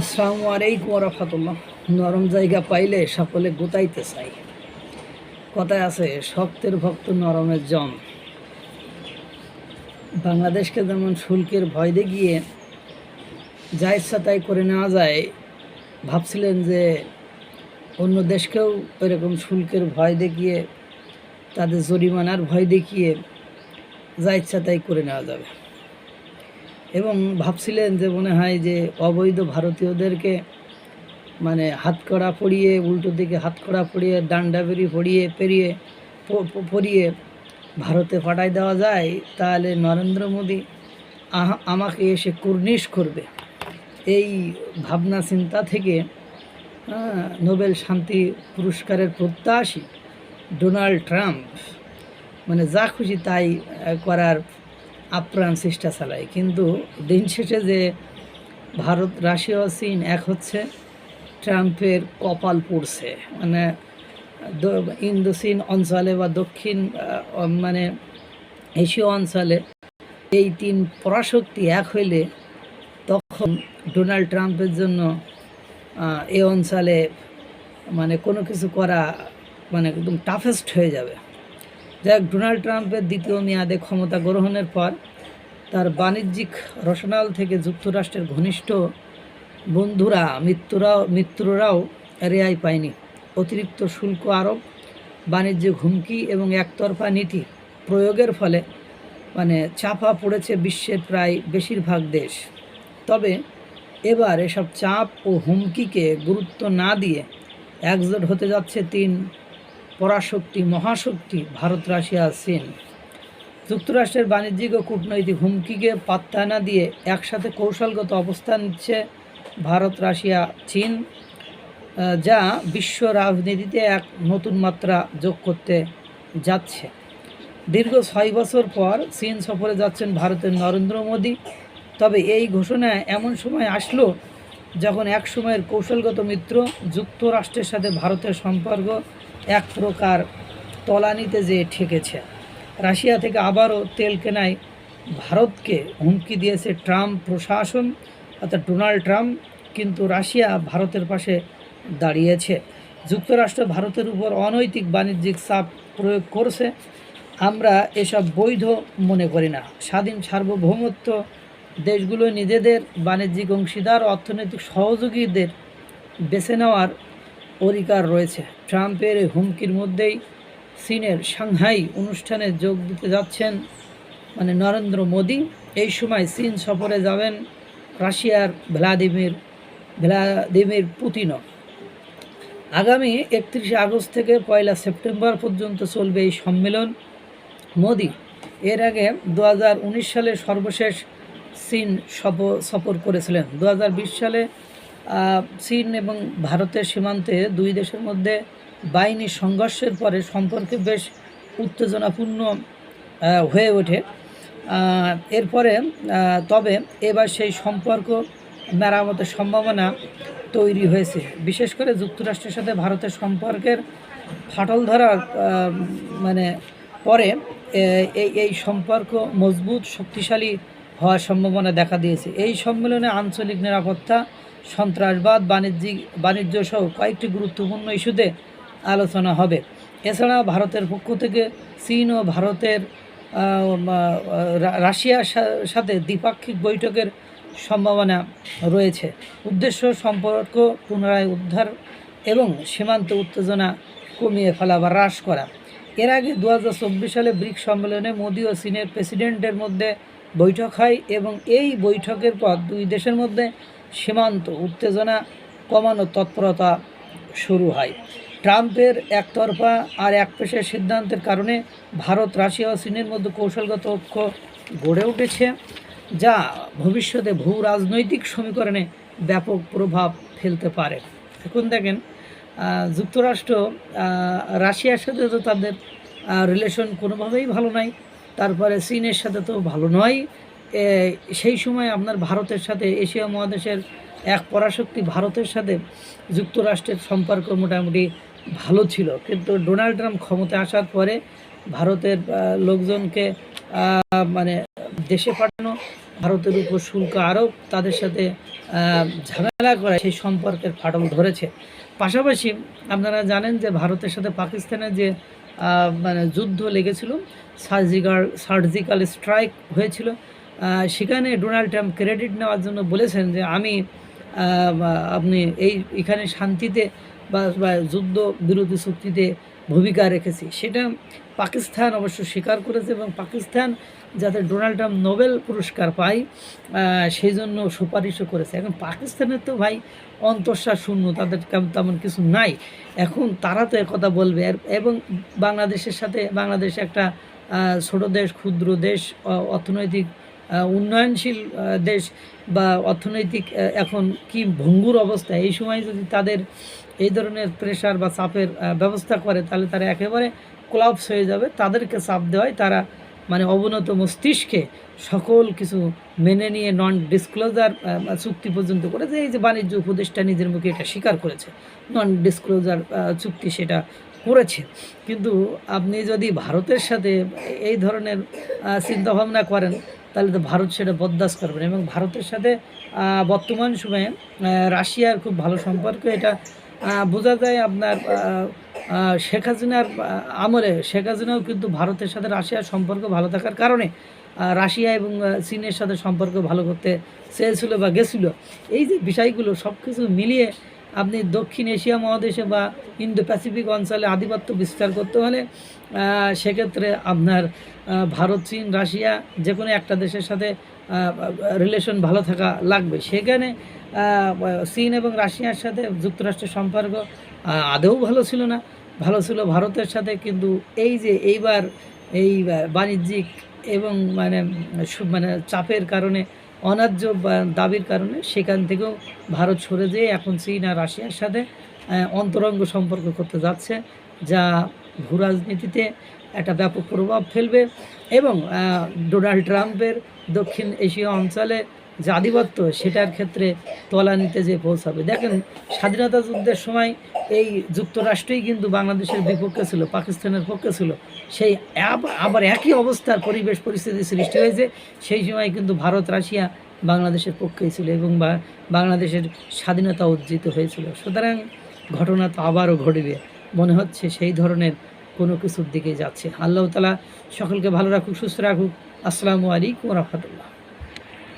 আসসালামু আলাইকুম রহমতুল্লাহ। নরম জায়গা পাইলে সকলে গোতাইতে চাই। কথায় আছে, শক্তের ভক্ত নরমের জম। বাংলাদেশকে যেমন শুল্কের ভয় দেখিয়ে যা ইচ্ছা তাই করে নেওয়া যায়, ভাবছিলেন যে অন্য দেশকেও এরকম শুল্কের ভয় দেখিয়ে, তাদের জরিমানার ভয় দেখিয়ে যা ইচ্ছা তাই করে নেওয়া যাবে, এবং ভাবছিলেন যে মনে হয় যে অবৈধ ভারতীয়দেরকে হাতকড়া পরিয়ে, উল্টো দিকে হাতকড়া পরিয়ে, ডান্ডা পরিয়ে ভারতে পাঠাই দেওয়া যায়, তাহলে নরেন্দ্র মোদী আমাকে এসে কুর্নিশ করবে। এই ভাবনা চিন্তা থেকে নোবেল শান্তি পুরস্কারের প্রত্যাশী ডোনাল্ড ট্রাম্প যা খুশি তাই করার আপ্রাণ চেষ্টা চালায়। কিন্তু দিন শেষে যে ভারত, রাশিয়া ও চীন এক হচ্ছে, ট্রাম্পের কপাল পড়ছে। ইন্দো চীন অঞ্চলে বা দক্ষিণ এশীয় অঞ্চলে এই তিন পরাশক্তি এক হইলে তখন ডোনাল্ড ট্রাম্পের জন্য এই অঞ্চলে কোনো কিছু করা একদম টাফেস্ট হয়ে যাবে। যাই হোক, ডোনাল্ড ট্রাম্পের দ্বিতীয় মেয়াদে ক্ষমতা গ্রহণের পর তার বাণিজ্যিক রসনাল থেকে যুক্তরাষ্ট্রের ঘনিষ্ঠ বন্ধুরা, মিত্ররাও রেহাই পায়নি। অতিরিক্ত শুল্ক আরোপ, বাণিজ্যিক হুমকি এবং একতরফা নীতি প্রয়োগের ফলে চাপা পড়েছে বিশ্বের প্রায় বেশিরভাগ দেশ। তবে এবার এসব চাপ ও হুমকিকে গুরুত্ব না দিয়ে একজোট হতে যাচ্ছে তিন মহাশক্তি ভারত, রাশিয়া, চীন। যুক্তরাষ্ট্রের বাণিজ্যিক ও কূটনৈতিক হুমকিকে পাত্তা না দিয়ে একসাথে কৌশলগত অবস্থান নিচ্ছে ভারত, রাশিয়া, চীন, যা বিশ্ব রাজনীতিতে এক নতুন মাত্রা যোগ করতে যাচ্ছে। দীর্ঘ 6 বছর পর চীন সফরে যাচ্ছেন ভারতের নরেন্দ্র মোদী। তবে এই ঘোষণা এমন সময় আসলো যখন এক সময়ের কৌশলগত মিত্র যুক্তরাষ্ট্রের সাথে ভারতের সম্পর্ক এক প্রকার তলানিতে যেয়ে ঠেকেছে। রাশিয়া থেকে আবারও তেল কেনায় ভারতকে হুমকি দিয়েছে ট্রাম্প প্রশাসন, অর্থাৎ ডোনাল্ড ট্রাম্প। কিন্তু রাশিয়া ভারতের পাশে দাঁড়িয়েছে। যুক্তরাষ্ট্র ভারতের উপর অনৈতিক বাণিজ্যিক চাপ প্রয়োগ করছে। আমরা এসব বৈধ মনে করি না। স্বাধীন সার্বভৌমত্ব দেশগুলো নিজেদের বাণিজ্যিক অংশীদার, অর্থনৈতিক সহযোগীদের বেছে নেওয়ার অধিকার রয়েছে। ট্রাম্পের এই হুমকির মধ্যেই চীনের সাংহাই অনুষ্ঠানে যোগ দিতে যাচ্ছেন নরেন্দ্র মোদী। এই সময় চীন সফরে যাবেন রাশিয়ার ভ্লাদিমির পুতিনও। আগামী 31 আগস্ট থেকে 1 সেপ্টেম্বর পর্যন্ত চলবে এই সম্মেলন। মোদী এর আগে 2019 সালে সর্বশেষ চীন সফর করেছিলেন। 2020 সালে চীন এবং ভারতের সীমান্তে দুই দেশের মধ্যে বাহিনী সংঘর্ষের পরে সম্পর্কে বেশ উত্তেজনাপূর্ণ হয়ে ওঠে। এরপরে তবে এবার সেই সম্পর্ক মেরামতের সম্ভাবনা তৈরি হয়েছে। বিশেষ করে যুক্তরাষ্ট্রের সাথে ভারতের সম্পর্কের ফাটল ধরার পরে এই সম্পর্ক মজবুত, শক্তিশালী হওয়ার সম্ভাবনা দেখা দিয়েছে। এই সম্মেলনে আঞ্চলিক নিরাপত্তা, সন্ত্রাসবাদ, বাণিজ্য সহ কয়েকটি গুরুত্বপূর্ণ ইস্যুতে আলোচনা হবে। এছাড়া ভারতের পক্ষ থেকে চীন ও ভারতের রাশিয়ার সাথে দ্বিপাক্ষিক বৈঠকের সম্ভাবনা রয়েছে। উদ্দেশ্য সম্পর্ক পুনরায় উদ্ধার এবং সীমান্ত উত্তেজনা কমিয়ে ফেলা বা হ্রাস করা। এর আগে 2024 সালে ব্রিক্স সম্মেলনে মোদী ও চীনের প্রেসিডেন্টের মধ্যে বৈঠক হয় এবং এই বৈঠকের পর দুই দেশের মধ্যে সীমান্ত উত্তেজনা কমানোর তৎপরতা শুরু হয়। ট্রাম্পের একতরফা আর একপেশের সিদ্ধান্তের কারণে ভারত, রাশিয়া ও চীনের মধ্যে কৌশলগত ঐক্য গড়ে উঠেছে, যা ভবিষ্যতে ভূ রাজনৈতিক সমীকরণে ব্যাপক প্রভাব ফেলতে পারে। এখন দেখেন, যুক্তরাষ্ট্র রাশিয়ার সাথে তো তাদের রিলেশন কোনোভাবেই ভালো নাই, তারপরে চীনের সাথে তো ভালো নয়। সেই সময় আপনার ভারতের সাথে, এশিয়া মহাদেশের এক পরাশক্তি ভারতের সাথে যুক্তরাষ্ট্রের সম্পর্ক মোটামুটি ভালো ছিল। কিন্তু ডোনাল্ড ট্রাম্প ক্ষমতায় আসার পরে ভারতের লোকজনকে দেশে পাঠানো, ভারতের উপর শুল্ক আরোপ, তাদের সাথে ঝামেলা করা, সেই সম্পর্কের ফাটল ধরেছে। পাশাপাশি আপনারা জানেন যে ভারতের সাথে পাকিস্তানের যে মানে যুদ্ধ লেগেছিল, সার্জিক্যাল স্ট্রাইক হয়েছিল, সেখানে ডোনাল্ড ট্রাম্প ক্রেডিট নেওয়ার জন্য বলেছেন যে আমি আপনি এখানে শান্তিতে বা যুদ্ধ বিরোধী চুক্তিতে ভূমিকা রেখেছি। সেটা পাকিস্তান অবশ্য স্বীকার করেছে এবং পাকিস্তান যাতে ডোনাল্ড ট্রাম্প নোবেল পুরস্কার পায় সেই জন্য সুপারিশও করেছে। এখন পাকিস্তানের তো ভাই অন্তঃসার শূন্য, তাদের তেমন কিছু নাই। এখন তারা তো একথা বলবে। এবং বাংলাদেশের সাথে, বাংলাদেশ একটা ছোট দেশ, ক্ষুদ্র দেশ, অর্থনৈতিক উন্নয়নশীল দেশ বা অর্থনৈতিক এখন কি ভঙ্গুর অবস্থা, এই সময় যদি তাদের এই ধরনের প্রেশার বা চাপের ব্যবস্থা করে তাহলে তারা একেবারে কোলাপস হয়ে যাবে। তাদেরকে চাপ দেওয়ায় তারা মানে অবনত মস্তিষ্কে সকল কিছু মেনে নিয়ে নন ডিসক্লোজার চুক্তি পর্যন্ত করেছে। এই যে বাণিজ্য উপদেষ্টা নিজের মুখে এটা স্বীকার করেছে, নন ডিসক্লোজার চুক্তি সেটা করেছে। কিন্তু আপনি যদি ভারতের সাথে এই ধরনের চিন্তাভাবনা করেন তাহলে তো ভারত সেটা বরদাস্ত করবে না। এবং ভারতের সাথে বর্তমান সময়ে রাশিয়ার খুব ভালো সম্পর্ক, এটা বোঝা যায় আপনার শেখ হাসিনার আমলে। শেখ হাসিনাও কিন্তু ভারতের সাথে রাশিয়ার সম্পর্ক ভালো থাকার কারণে রাশিয়া এবং চীনের সাথে সম্পর্ক ভালো করতে চেয়েছিল বা গেছিল। এই যে বিষয়গুলো সব কিছু মিলিয়ে আপনি দক্ষিণ এশিয়া মহাদেশে বা ইন্দো প্যাসিফিক অঞ্চলে আধিপত্য বিস্তার করতে হলে সেক্ষেত্রে আপনার ভারত, চীন, রাশিয়া যে কোনো একটা দেশের সাথে রিলেশন ভালো থাকা লাগবে। সেখানে চীন এবং রাশিয়ার সাথে যুক্তরাষ্ট্রের সম্পর্ক আদৌ ভালো ছিল না, ভালো ছিল ভারতের সাথে। কিন্তু এই যে এইবার এই বাণিজ্যিক এবং মানে চাপের কারণে, অন্যায্য দাবির কারণে সেখান থেকেও ভারত সরে যেয়ে এখন চীন আর রাশিয়ার সাথে অন্তরঙ্গ সম্পর্ক করতে যাচ্ছে, যা ভূ রাজনীতিতে একটা ব্যাপক প্রভাব ফেলবে এবং ডোনাল্ড ট্রাম্পের দক্ষিণ এশীয় অঞ্চলে যে আধিপত্য সেটার ক্ষেত্রে তলানিতে যে পৌঁছাবে। দেখেন, স্বাধীনতা যুদ্ধের সময় এই যুক্তরাষ্ট্রই কিন্তু বাংলাদেশের বিপক্ষে ছিল, পাকিস্তানের পক্ষে ছিল। সেই আবার একই অবস্থার পরিস্থিতি সৃষ্টি হয়েছে। সেই সময় কিন্তু ভারত, রাশিয়া বাংলাদেশের পক্ষেই ছিল এবং বাংলাদেশের স্বাধীনতা অর্জিত হয়েছিল। সুতরাং ঘটনা তো আবারও ঘটবে, মনে হচ্ছে সেই ধরনের কোনো কিছুর দিকে যাচ্ছে। আল্লাহ তাআলা সকলকে ভালো রাখুক, সুস্থ রাখুক। আসসালামু আলাইকুম ওয়া রাহমাতুল্লাহ।